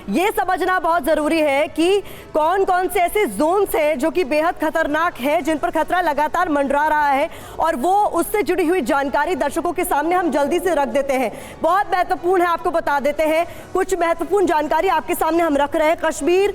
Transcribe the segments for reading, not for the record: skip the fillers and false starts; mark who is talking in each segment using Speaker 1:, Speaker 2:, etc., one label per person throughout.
Speaker 1: ये समझना बहुत जरूरी है कि कौन कौन से ऐसे जोन्स हैं जो कि बेहद खतरनाक है, जिन पर खतरा लगातार मंडरा रहा है, और वो उससे जुड़ी हुई जानकारी दर्शकों के सामने हम जल्दी से रख देते हैं। बहुत महत्वपूर्ण है, आपको बता देते हैं कुछ महत्वपूर्ण जानकारी आपके सामने हम रख रहे हैं। कश्मीर,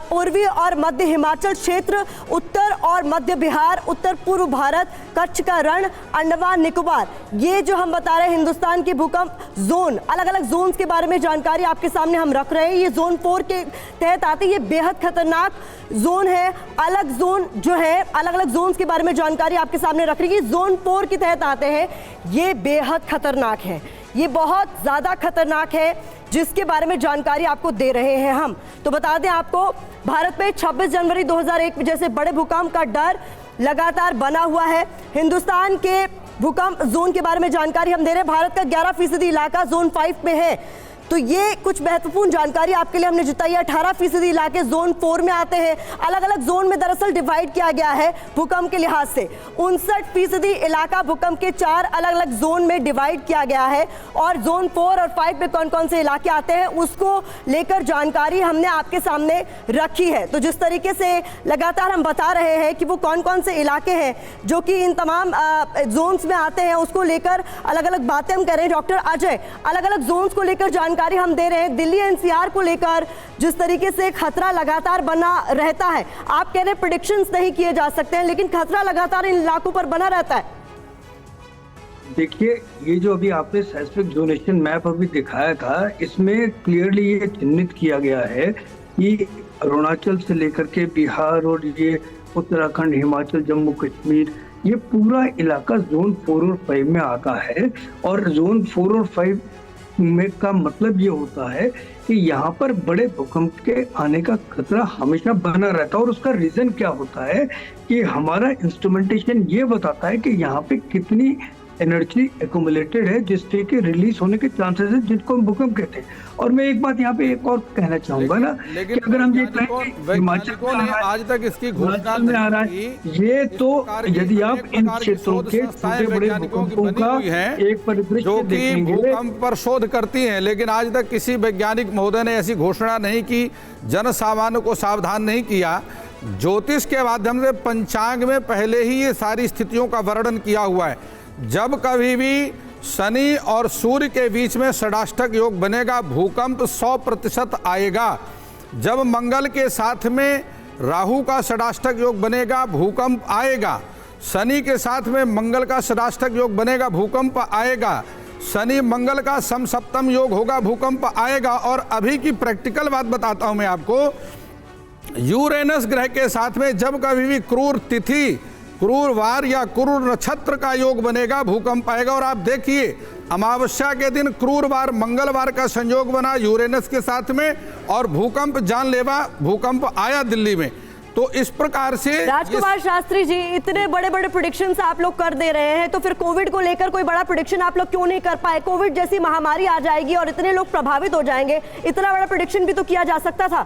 Speaker 1: पूर्वी और मध्य हिमाचल क्षेत्र, उत्तर और मध्य बिहार, उत्तर पूर्व भारत, कच्छ का रण, अंडमान निकोबार, ये जो हम बता रहे हैं हिंदुस्तान के भूकंप जोन, अलग अलग जोन के बारे में जानकारी आपके सामने हम रख रहे हैं। ये जोन 4 के तहत आते हैं, ये बेहद खतरनाक जोन है। अलग जोन जो है, अलग अलग जोन के बारे में जानकारी आपके सामने रख रही है। जोन 4 के तहत आते हैं, ये बेहद खतरनाक है, ये बहुत ज्यादा खतरनाक है, जिसके बारे में जानकारी आपको दे रहे हैं हम। तो बता दें आपको, भारत में 26 जनवरी 2001 में जैसे बड़े भूकंप का डर लगातार बना हुआ है। हिंदुस्तान के भूकंप जोन के बारे में जानकारी हम दे रहे हैं। भारत का 11% इलाका जोन 5 में है। तो ये कुछ महत्वपूर्ण जानकारी आपके लिए हमने जुटाई है। 18% इलाके जोन 4 में आते हैं। अलग अलग जोन में दरअसल डिवाइड किया गया है भूकंप के लिहाज से। 59% इलाका भूकंप के 4 अलग अलग जोन में डिवाइड किया गया है, और जोन 4 और 5 में कौन कौन से इलाके आते हैं उसको लेकर जानकारी हमने आपके सामने रखी है। तो जिस तरीके से लगातार हम बता रहे हैं कि वो कौन कौन से इलाके हैं जो कि इन तमाम जोन्स में आते हैं, उसको लेकर अलग अलग बातें हम करें। डॉक्टर अजय, अलग अलग जोन्स को लेकर जानकारी हम दे रहे हैं। दिल्ली एनसीआर को लेकर जिस तरीके से खतरा लगातार बना रहता है, आप कह रहे हैं प्रेडिक्शंस नहीं किए जा सकते हैं, लेकिन खतरा लगातार इन इलाकों पर बना रहता है।
Speaker 2: देखिए, ये जो अभी आपने सेस्मिक जोनेशन मैप अभी दिखाया था, इसमें क्लियरली ये चिन्हित किया गया है कि अरुणाचल से लेकर के बिहार और ये उत्तराखंड, हिमाचल, जम्मू कश्मीर, ये पूरा इलाका जोन 4 और 5 में आता है। और जोन 4 और 5 में का मतलब ये होता है कि यहाँ पर बड़े भूकंप के आने का खतरा हमेशा बना रहता है। और उसका रीजन क्या होता है कि हमारा इंस्ट्रूमेंटेशन ये बताता है कि यहाँ पे कितनी एनर्जी एक्यूमुलेटेड है, जिससे कि रिलीज होने के चांसेस है, जिनको हम भूकंप कहते हैं। और मैं एक बात यहाँ पे एक और कहना चाहूंगा ना, कि अगर हम ये कहें हिमाचल में
Speaker 3: आज तक इसकी घोषणा
Speaker 2: में आ रहा है, ये तो यदि आप इन क्षेत्रों के छोटे बड़े भूकंपों का एक परिदृश्य देखेंगे,
Speaker 3: भूकंप पर शोध करती हैं, लेकिन आज तक किसी वैज्ञानिक महोदय ने ऐसी घोषणा नहीं की, जन सामान्य को सावधान नहीं किया। ज्योतिष के माध्यम से पंचांग में पहले ही ये सारी स्थितियों का वर्णन किया हुआ है। जब कभी भी शनि और सूर्य के बीच में षडाष्टक योग बनेगा, भूकंप 100% आएगा। जब मंगल के साथ में राहु का षडाष्टक योग बनेगा, भूकंप आएगा। शनि के साथ में मंगल का षडाष्टक योग बनेगा, भूकंप आएगा। शनि मंगल का समसप्तम योग होगा, भूकंप आएगा। और अभी की प्रैक्टिकल बात बताता हूं मैं आपको, यूरेनस ग्रह के साथ में जब कभी भी क्रूर तिथि, क्रूर वार या क्रूर नक्षत्र का योग बनेगा, भूकंप आएगा। और आप देखिए, अमावस्या के दिन क्रूर वार मंगलवार का संयोग बना यूरेनस के साथ में, और भूकंप जानलेवा भूकंप आया दिल्ली में। तो इस प्रकार से
Speaker 1: राजकुमार शास्त्री जी, इतने बड़े बड़े प्रेडिक्शंस आप लोग कर दे रहे हैं, तो फिर कोविड को लेकर कोई बड़ा प्रेडिक्शन आप लोग क्यों नहीं कर पाए? कोविड जैसी महामारी आ जाएगी और इतने लोग प्रभावित हो जाएंगे, इतना बड़ा प्रेडिक्शन भी तो किया जा सकता था।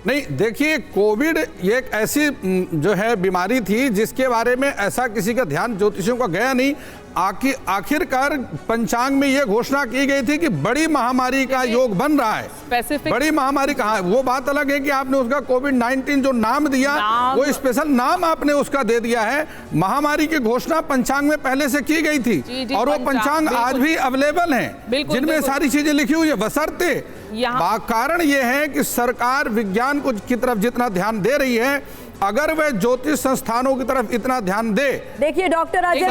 Speaker 3: नहीं, देखिए, कोविड ये एक ऐसी जो है बीमारी थी जिसके बारे में ऐसा किसी का ध्यान ज्योतिषियों का गया नहीं। आखिरकार पंचांग में ये घोषणा की गई थी कि बड़ी महामारी का योग बन रहा है। बड़ी महामारी कहाँ है? वो बात अलग है कि आपने उसका कोविड-19 जो नाम दिया, वो स्पेशल नाम आपने उसका दे दिया है। महामारी की घोषणा पंचांग में पहले से की गई थी, और वो पंचांग आज भी अवेलेबल है, जिनमें सारी चीजें लिखी हुई है। बशर्ते कारण ये है कि सरकार विज्ञान को की तरफ जितना ध्यान दे रही है, अगर वे ज्योतिष संस्थानों की तरफ इतना ध्यान दे।
Speaker 1: देखिए डॉक्टर अजय,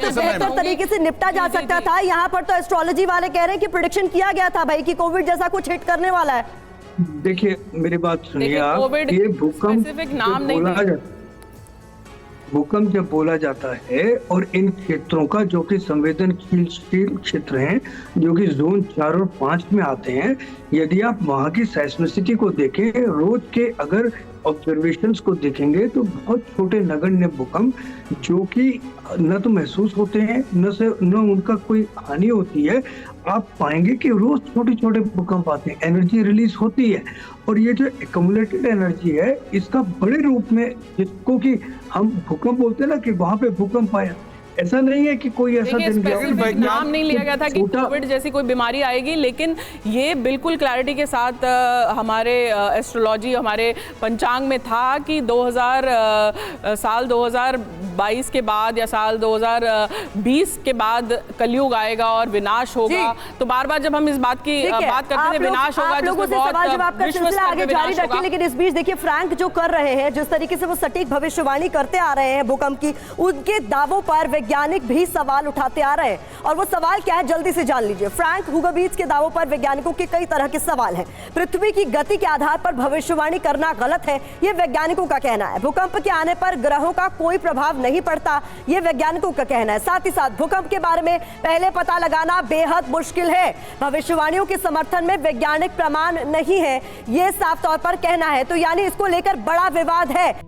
Speaker 1: तो बेहतर तरीके से निपटा जा सकता था। यहाँ पर तो एस्ट्रोलॉजी वाले कह रहे हैं कि प्रेडिक्शन किया गया था भाई कि कोविड जैसा कुछ हिट करने वाला है।
Speaker 2: देखिए, मेरी बात सुनिए आप, ये भूकंप जब बोला जाता है, और इन क्षेत्रों का जो कि संवेदनशील क्षेत्र हैं, जो कि जोन 4 और 5 में आते हैं, यदि आप वहाँ की सेस्मिसिटी को देखें, रोज के अगर ऑब्जर्वेशंस को देखेंगे, तो बहुत छोटे नगण्य भूकंप जो कि न तो महसूस होते हैं, न उनका कोई हानि होती है, आप पाएंगे कि रोज छोटे छोटे भूकंप आते हैं, एनर्जी रिलीज होती है। और ये जो एक्यूमुलेटेड एनर्जी है, इसका बड़े रूप में, जिसको कि हम भूकंप बोलते हैं ना, कि वहां पे भूकंप आया, ऐसा नहीं है कि कोई ऐसा
Speaker 4: देखिए,
Speaker 2: दिन गया
Speaker 4: स्पेसिफिक नाम नहीं लिया गया था कि
Speaker 2: छोटा-
Speaker 4: कोविड जैसी कोई बीमारी आएगी, लेकिन ये बिल्कुल क्लैरिटी के साथ हमारे एस्ट्रोलॉजी, हमारे पंचांग में था कि 2022 के बाद या साल 2020 के बाद कलयुग आएगा और विनाश होगा। तो बार बार जब हम इस बात की बात करते थे विनाश होगा,
Speaker 1: लोगों से सवाल जवाब का सिलसिला आगे जारी रखें, लेकिन इस बीच देखिए फ्रैंक जो कर रहे हैं, जिस तरीके से वो सटीक भविष्यवाणी करते आ रहे हैं भूकंप की, उनके दावों पर वैज्ञानिक भी सवाल उठाते आ रहे हैं। और वो सवाल क्या है, जल्दी से जान लीजिए। फ्रैंक हुगोबीट्स के दावों पर वैज्ञानिकों के कई तरह के सवाल हैं। पृथ्वी की गति के आधार पर भविष्यवाणी करना गलत है, ये वैज्ञानिकों का कहना है। भूकंप के आने पर ग्रहों का कोई प्रभाव नहीं पड़ता, ये वैज्ञानिकों का कहना है। साथ ही साथ भूकंप के बारे में पहले पता लगाना बेहद मुश्किल है। भविष्यवाणियों के समर्थन में वैज्ञानिक प्रमाण नहीं है, ये साफ तौर पर कहना है। तो यानी इसको लेकर बड़ा विवाद है।